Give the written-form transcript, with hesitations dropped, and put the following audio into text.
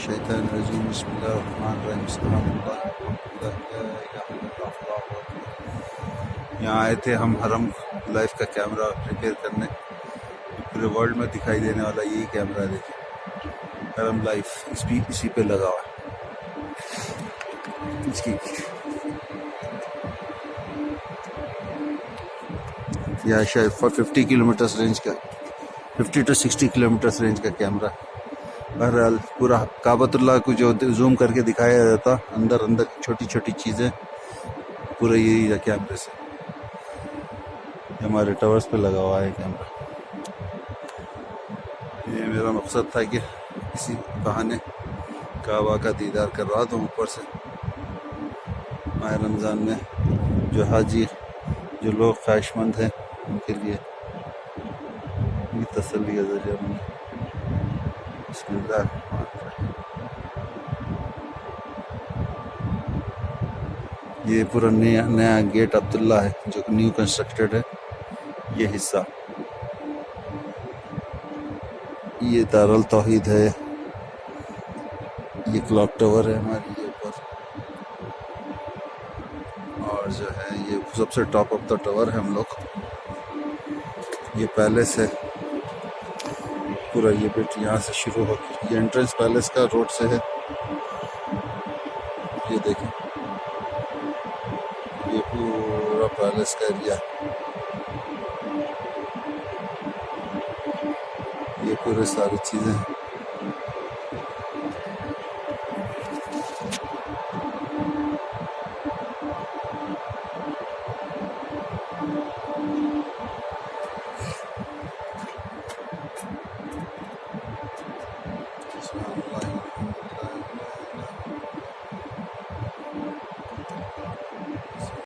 الشیطان الرجیم بسم اللہ الرحمن الرحیم السلام علیکم لا الہ الا اللہ اللہ اکبر۔ یہاں آئے تھے ہم حرم لائف کا کیمرہ ریپیئر کرنے، پورے ورلڈ میں دکھائی دینے والا یہی کیمرہ ہے۔ دیکھیں حرم لائف اسی پہ لگا ہوا ہے، اس کی یہ شاید 50 کلومیٹرز رینج کا 50 to 60 کلومیٹرز رینج کا کیمرہ۔ بہرحال پورا کعبۃ اللہ کو جو زوم کر کے دکھایا جاتا اندر چھوٹی چھوٹی چیزیں، پورا یہی ہے کیمرے سے۔ ہمارے ٹاورز پہ لگا ہوا ہے کیمرہ۔ یہ میرا مقصد تھا کہ کسی بہانے کعبہ کا دیدار کروا دوں اوپر سے۔ ماہ رمضان میں جو حاجی جو لوگ خواہش مند ہیں ان کے لیے یہ تسلی کا ذریعہ بنے۔ بسم اللہ الرحمن الرحیم۔ یہ پورا نیا گیٹ عبداللہ ہے جو نیو کنسٹرکٹڈ ہے۔ یہ حصہ یہ دارالتوحید ہے، یہ کلاک ٹاور ہے ہماری یہ اوپر، اور جو ہے یہ سب سے ٹاپ آف دا ٹاور ہے ہم لوگ۔ یہ پیلس ہے پورا، یہ بٹ یہاں سے شروع ہو کے یہ انٹرنس پیلس کا روڈ سے ہے۔ یہ دیکھیں یہ پورا پیلس کا ایریا ہے، یہ پورے ساری چیزیں ہیں۔